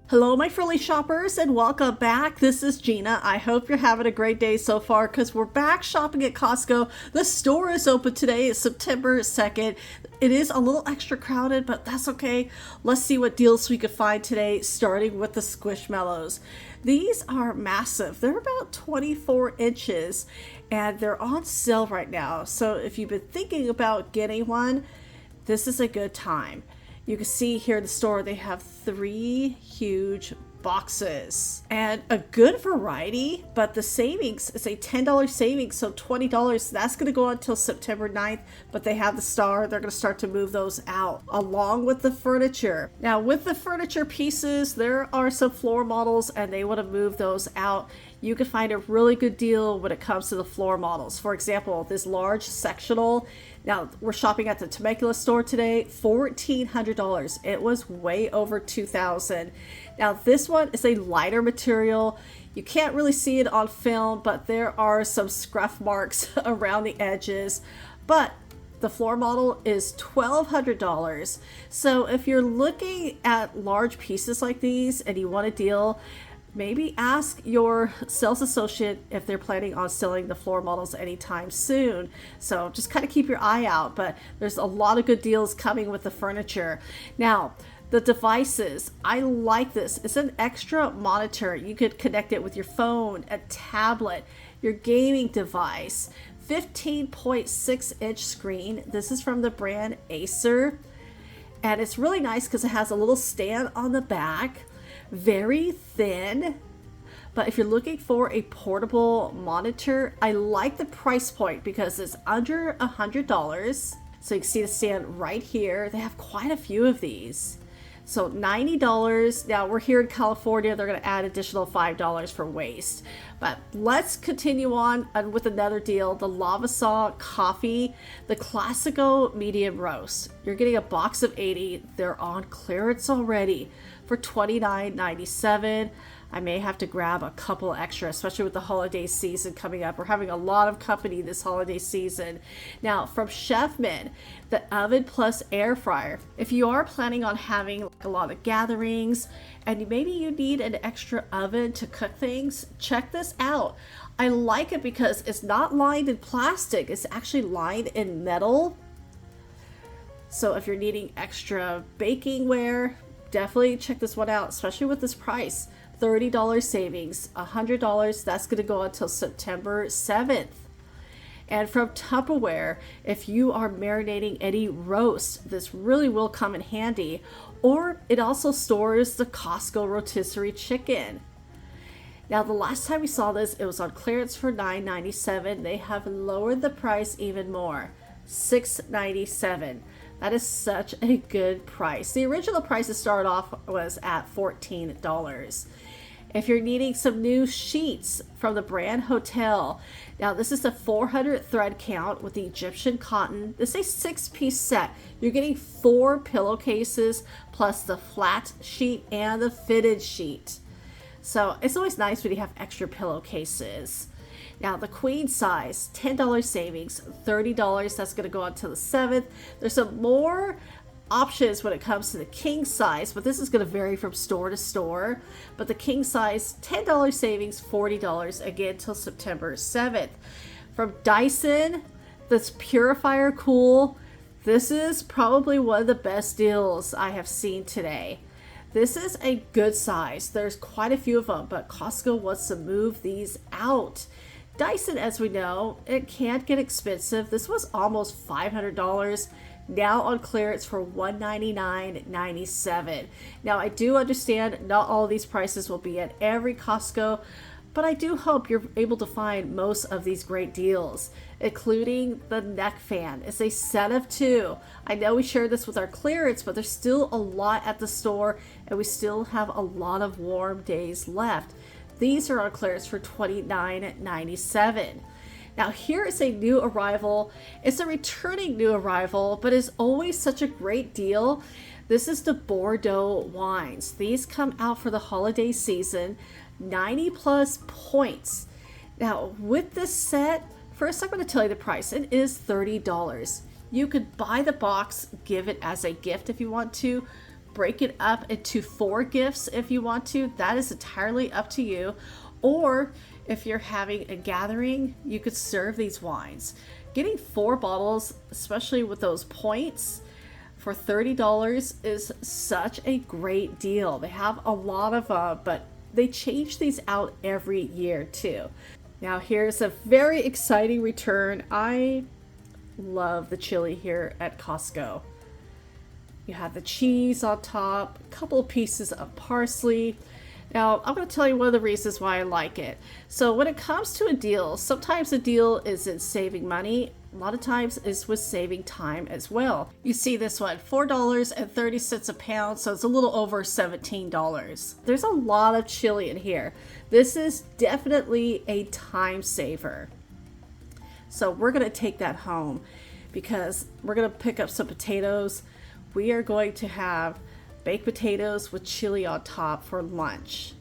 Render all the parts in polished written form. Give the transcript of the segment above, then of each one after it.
Hello, my frilly shoppers, and welcome back. This is Gina. I hope you're having a great day so far because we're back shopping at Costco. The store is open today. It's September 2nd. It is a little extra crowded, but that's okay. Let's see what deals we can find today, starting with the Squishmallows. These are massive. They're about 24 inches, and they're on sale right now. So if you've been thinking about getting one, this is a good time. You can see here in the store they have 3 huge boxes and a good variety, but the savings is a $10 savings, so $20. That's going to go on until September 9th, but they have the star. They're going to start to move those out along with the furniture. Now with the furniture pieces, there are some floor models and they want to move those out. You can find a really good deal when it comes to the floor models. For example, this large sectional. Now, we're shopping at the Temecula store today, $1,400. It was way over $2,000. Now, this one is a lighter material. You can't really see it on film, but there are some scruff marks around the edges. But the floor model is $1,200. So if you're looking at large pieces like these and you want a deal, maybe ask your sales associate if they're planning on selling the floor models anytime soon. So just kind of keep your eye out, but there's a lot of good deals coming with the furniture. Now, the devices, I like this. It's an extra monitor. You could connect it with your phone, a tablet, your gaming device, 15.6-inch screen. This is from the brand Acer. And it's really nice because it has a little stand on the back. Very thin, but if you're looking for a portable monitor, I like the price point because it's under $100. So you can see the stand right here. They have quite a few of these. So $90. Now we're here in California. They're going to add additional $5 for waste. But let's continue on with another deal. The Lava Saw Coffee, the Classico Medium Roast. You're getting a box of 80. They're on clearance already for $29.97. I may have to grab a couple extra, especially with the holiday season coming up. We're having a lot of company this holiday season. Now, from Chefman, the Oven Plus Air Fryer. If you are planning on having a lot of gatherings and maybe you need an extra oven to cook things, check this out. I like it because it's not lined in plastic. It's actually lined in metal. So if you're needing extra baking ware, definitely check this one out, especially with this price. $30 savings, $100. That's going to go until September 7th. And from Tupperware, if you are marinating any roast, this really will come in handy. Or it also stores the Costco rotisserie chicken. Now, the last time we saw this, it was on clearance for $9.97. They have lowered the price even more, $6.97. That is such a good price. The original price to start off was at $14. If you're needing some new sheets from the brand Hotel, now this is the 400 thread count with the Egyptian cotton. This is a 6-piece set. You're getting 4 pillowcases plus the flat sheet and the fitted sheet. So it's always nice when you have extra pillowcases. Now the queen size, $10 savings, $30. That's going to go on till the 7th. There's some more options when it comes to the king size, but this is going to vary from store to store. But the king size, $10 savings, $40 again till September 7th. From Dyson, this Purifier Cool. This is probably one of the best deals I have seen today. This is a good size. There's quite a few of them, but Costco wants to move these out. Dyson, as we know, it can't get expensive. This was almost $500. Now on clearance for $199.97. Now I do understand not all of these prices will be at every Costco, but I do hope you're able to find most of these great deals, including the neck fan. It's a set of 2. I know we shared this with our clearance, but there's still a lot at the store and we still have a lot of warm days left. These are on clearance for $29.97. Now here is a new arrival. It's a returning new arrival, but it's always such a great deal. This is the Bordeaux wines. These come out for the holiday season, 90 plus points. Now with this set, first I'm going to tell you the price. It is $30. You could buy the box, give it as a gift if you want to, break it up into 4 gifts if you want to. That is entirely up to you. Or if you're having a gathering, you could serve these wines. Getting 4 bottles, especially with those points, for $30 is such a great deal. They have a lot of but they change these out every year too. Now here's a very exciting return. I love the chili here at Costco. You have the cheese on top, a couple of pieces of parsley. Now, I'm going to tell you one of the reasons why I like it. So when it comes to a deal, sometimes a deal is in saving money. A lot of times it's with saving time as well. You see this one, $4.30 a pound, so it's a little over $17. There's a lot of chili in here. This is definitely a time saver. So we're going to take that home because we're going to pick up some potatoes. We are going to have baked potatoes with chili on top for lunch.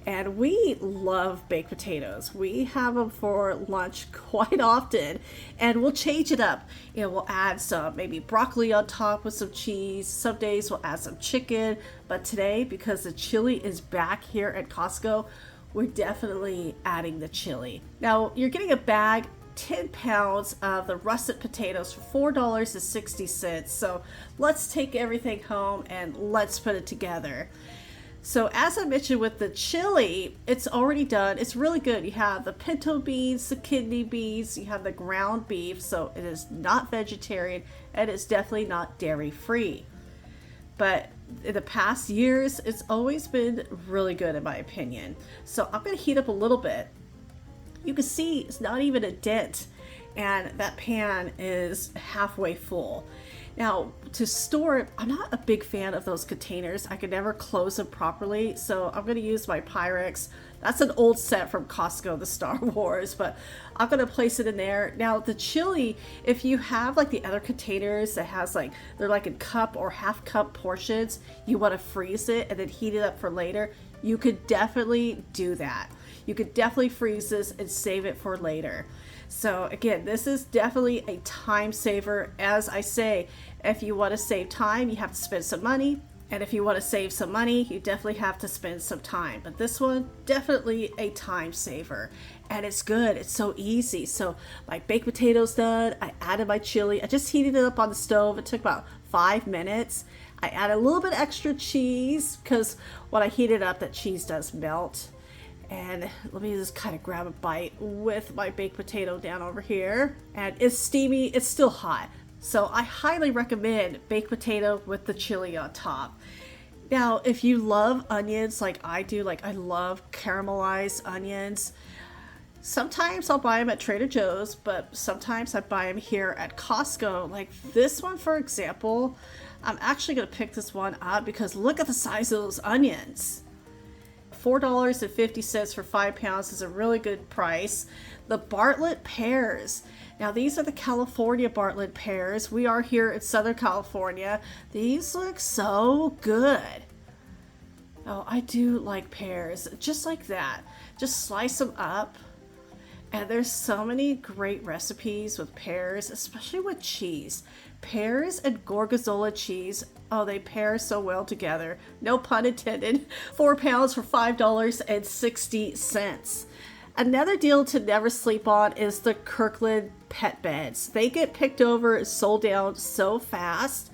And we love baked potatoes. We have them for lunch quite often, and we'll change it up. You know, we'll add some maybe broccoli on top with some cheese. Some days we'll add some chicken, but today, because the chili is back here at Costco, we're definitely adding the chili. Now, you're getting a bag 10 pounds of the russet potatoes for $4.60. So let's take everything home and let's put it together. So as I mentioned with the chili, it's already done. It's really good. You have the pinto beans, the kidney beans, you have the ground beef. So it is not vegetarian and it's definitely not dairy free. But in the past years, it's always been really good in my opinion. So I'm going to heat up a little bit. You can see it's not even a dent, and that pan is halfway full. Now, to store it, I'm not a big fan of those containers. I can never close them properly, so I'm going to use my Pyrex. That's an old set from Costco, the Star Wars, but I'm going to place it in there. Now, the chili, if you have like the other containers that has like, they're like in cup or half cup portions, you want to freeze it and then heat it up for later, you could definitely do that. You could definitely freeze this and save it for later. So again, this is definitely a time saver. As I say, if you want to save time, you have to spend some money. And if you want to save some money, you definitely have to spend some time. But this one, definitely a time saver. And it's good. It's so easy. So my baked potatoes done. I added my chili. I just heated it up on the stove. It took about 5 minutes. I added a little bit extra cheese because when I heat it up, that cheese does melt. And let me just kind of grab a bite with my baked potato down over here. And it's steamy, it's still hot. So I highly recommend baked potato with the chili on top. Now, if you love onions like I do, like I love caramelized onions, sometimes I'll buy them at Trader Joe's, but sometimes I buy them here at Costco. Like this one, for example, I'm actually going to pick this one up because look at the size of those onions. $4.50 for 5 pounds is a really good price. The Bartlett pears. Now these are the California Bartlett pears. We are here in Southern California. These look so good. Oh, I do like pears. Just like that. Just slice them up. And there's so many great recipes with pears, especially with cheese. Pears and Gorgonzola cheese, oh, they pair so well together. No pun intended. 4 pounds for $5.60. Another deal to never sleep on is the Kirkland pet beds. They get picked over and sold down so fast,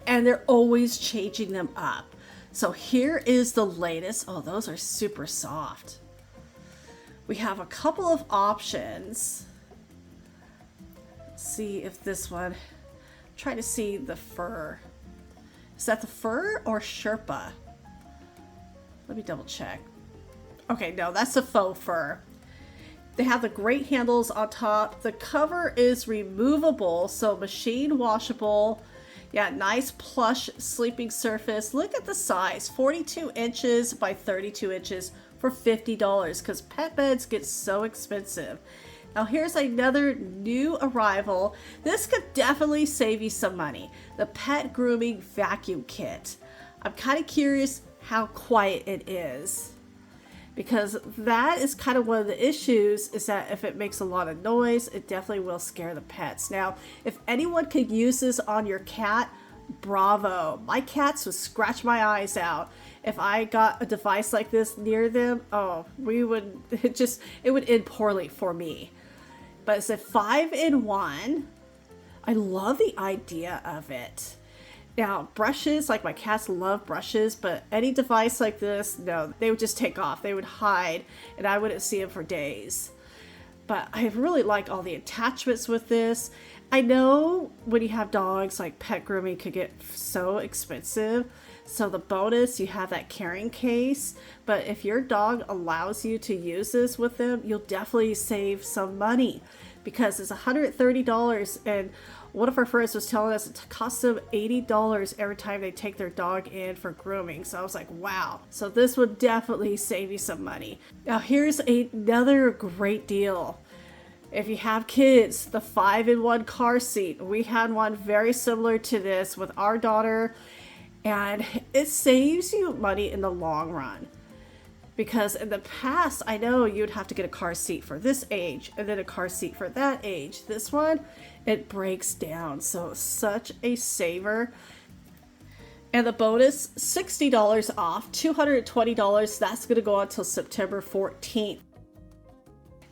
and they're always changing them up. So here is the latest. Oh, those are super soft. We have a couple of options. Let's see if this one, try to see the fur. Is that the fur or Sherpa? Let me double check. Okay, no, that's the faux fur. They have the great handles on top. The cover is removable, so machine washable. Yeah, nice plush sleeping surface. Look at the size, 42 inches by 32 inches for $50 because pet beds get so expensive. Now here's another new arrival. This could definitely save you some money. The Pet Grooming Vacuum Kit. I'm kind of curious how quiet it is, because that is kind of one of the issues, is that if it makes a lot of noise, it definitely will scare the pets. Now, if anyone could use this on your cat, bravo. My cats would scratch my eyes out if I got a device like this near them. Oh, it would end poorly for me. But it's a 5-in-1. I love the idea of it. Now, brushes, like my cats love brushes, but any device like this, no, they would just take off. They would hide, and I wouldn't see them for days. But I really like all the attachments with this. I know when you have dogs, like pet grooming could get so expensive. So the bonus, you have that carrying case. But if your dog allows you to use this with them, you'll definitely save some money because it's $130. And one of our friends was telling us it costs them $80 every time they take their dog in for grooming. So I was like, wow. So this would definitely save you some money. Now here's another great deal. If you have kids, the 5-in-1 car seat. We had one very similar to this with our daughter, and it saves you money in the long run. Because in the past, I know you'd have to get a car seat for this age and then a car seat for that age. This one, it breaks down. So it's such a saver. And the bonus, $60 off, $220. That's going to go on until September 14th.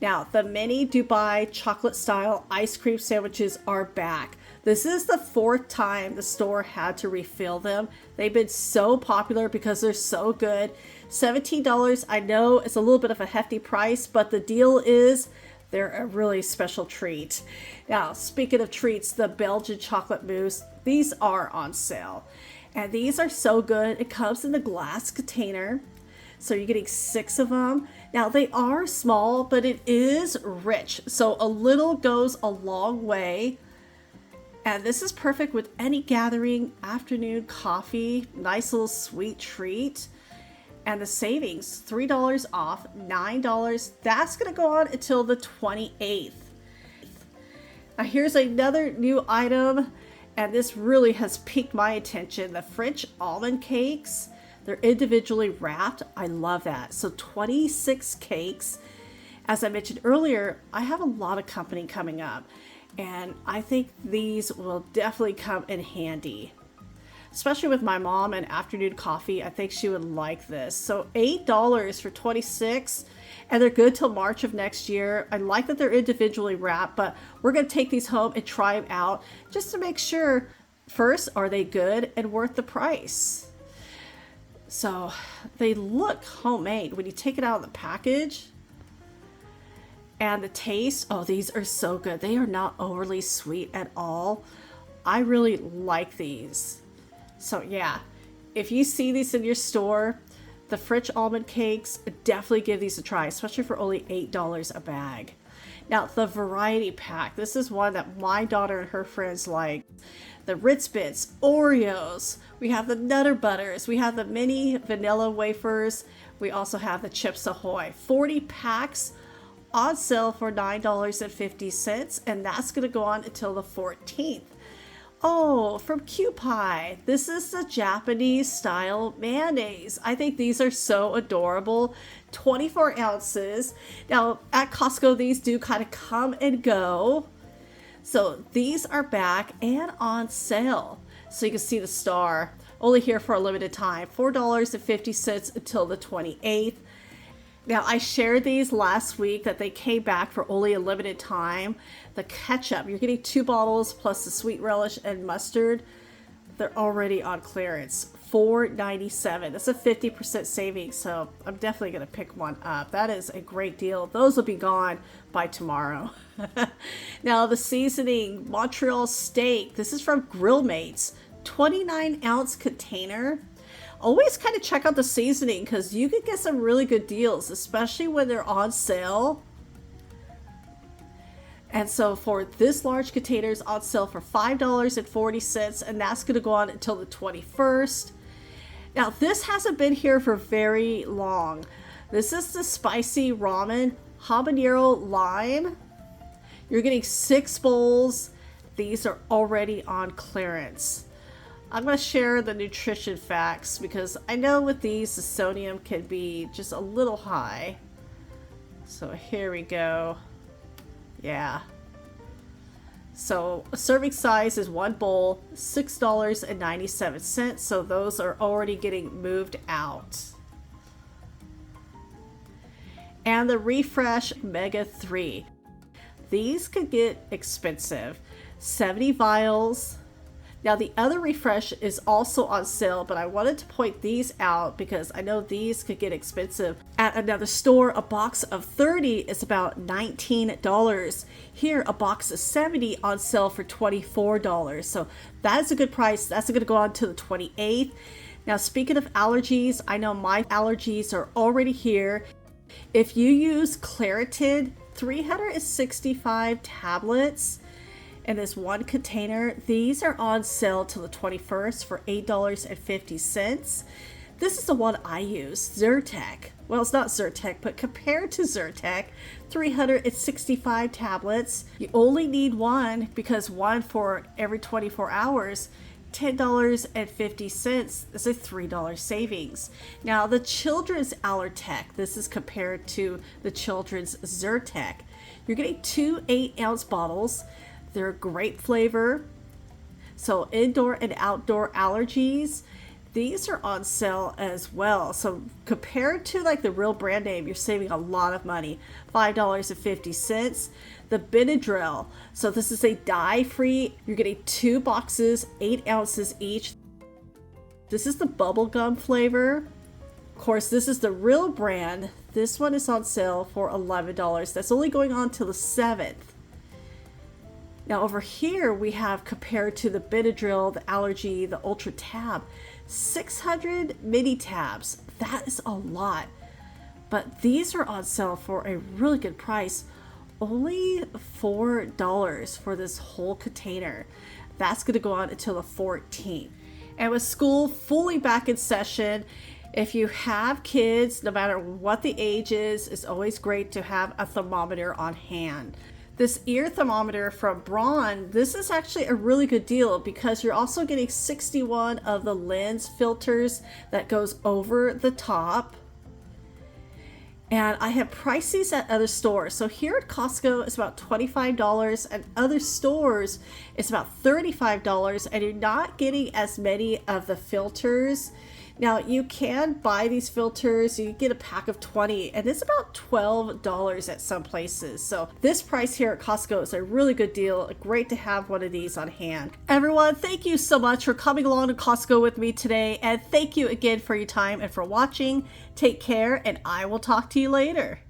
Now, the mini Dubai chocolate style ice cream sandwiches are back. This is the 4th time the store had to refill them. They've been so popular because they're so good. $17, I know it's a little bit of a hefty price, but the deal is they're a really special treat. Now, speaking of treats, the Belgian chocolate mousse, these are on sale. And these are so good. It comes in the glass container. So you're getting 6 of them. Now they are small, but it is rich. So a little goes a long way. And this is perfect with any gathering, afternoon coffee, nice little sweet treat. And the savings, $3 off, $9. That's gonna go on until the 28th. Now here's another new item, and this really has piqued my attention. The French almond cakes. They're individually wrapped. I love that. So 26 cakes. As I mentioned earlier, I have a lot of company coming up, and I think these will definitely come in handy. Especially with my mom and afternoon coffee, I think she would like this. So $8 for 26, and they're good till March of next year. I like that they're individually wrapped, but we're gonna take these home and try them out just to make sure, first, are they good and worth the price? So they look homemade when you take it out of the package. And the taste, oh, these are so good. They are not overly sweet at all. I really like these. So yeah, if you see these in your store, the French almond cakes, definitely give these a try, especially for only $8 a bag. Now, the variety pack. This is one that my daughter and her friends like. The Ritz Bits, Oreos. We have the Nutter Butters. We have the mini vanilla wafers. We also have the Chips Ahoy. 40 packs on sale for $9.50, and that's going to go on until the 14th. Oh, from Kewpie. This is the Japanese style mayonnaise. I think these are so adorable. 24 ounces. Now, at Costco, these do kind of come and go. So these are back and on sale. So you can see the star. Only here for a limited time. $4.50 until the 28th. Now, I shared these last week that they came back for only a limited time. The ketchup, you're getting 2 bottles plus the sweet relish and mustard. They're already on clearance. $4.97. That's a 50% savings, so I'm definitely going to pick one up. That is a great deal. Those will be gone by tomorrow. Now, the seasoning, Montreal steak. This is from Grill Mates. 29-ounce container. Always kind of check out the seasoning because you can get some really good deals, especially when they're on sale. And so for this large container is on sale for $5.40, and that's going to go on until the 21st. Now, this hasn't been here for very long. This is the spicy ramen habanero lime. You're getting 6 bowls. These are already on clearance. I'm going to share the nutrition facts because I know with these, the sodium can be just a little high. So here we go. Yeah. So a serving size is one bowl, $6.97. So those are already getting moved out. And the Refresh Mega 3. These could get expensive. 70 vials. Now the other Refresh is also on sale, but I wanted to point these out because I know these could get expensive. At another store, a box of 30 is about $19. Here, a box of 70 on sale for $24. So that is a good price. That's going to go on to the 28th. Now, speaking of allergies, I know my allergies are already here. If you use Claritin, 365 tablets in this one container, these are on sale till the 21st for $8.50. This is the one I use, Zyrtec. Well, it's not Zyrtec, but compared to Zyrtec, 365 tablets. You only need one because one for every 24 hours, $10.50 is a $3 savings. Now the children's Allertec, this is compared to the children's Zyrtec. You're getting two 8-ounce bottles. They're a great flavor. So indoor and outdoor allergies, these are on sale as well. So compared to like the real brand name, you're saving a lot of money. $5.50. The Benadryl. So this is a dye-free. You're getting 2 boxes, 8 ounces each. This is the bubblegum flavor. Of course, this is the real brand. This one is on sale for $11. That's only going on till the 7th. Now over here we have, compared to the Benadryl, the Allergy, the Ultra Tab, 600 mini tabs. That is a lot. But these are on sale for a really good price. Only $4 for this whole container. That's going to go on until the 14th. And with school fully back in session, if you have kids, no matter what the age is, it's always great to have a thermometer on hand. This ear thermometer from Braun, this is actually a really good deal because you're also getting 61 of the lens filters that goes over the top. And I have priced these at other stores. So here at Costco, it's about $25, and other stores, it's about $35, and you're not getting as many of the filters. Now, you can buy these filters. You get a pack of 20, and it's about $12 at some places. So this price here at Costco is a really good deal. Great to have one of these on hand. Everyone, thank you so much for coming along to Costco with me today, and thank you again for your time and for watching. Take care, and I will talk to you later.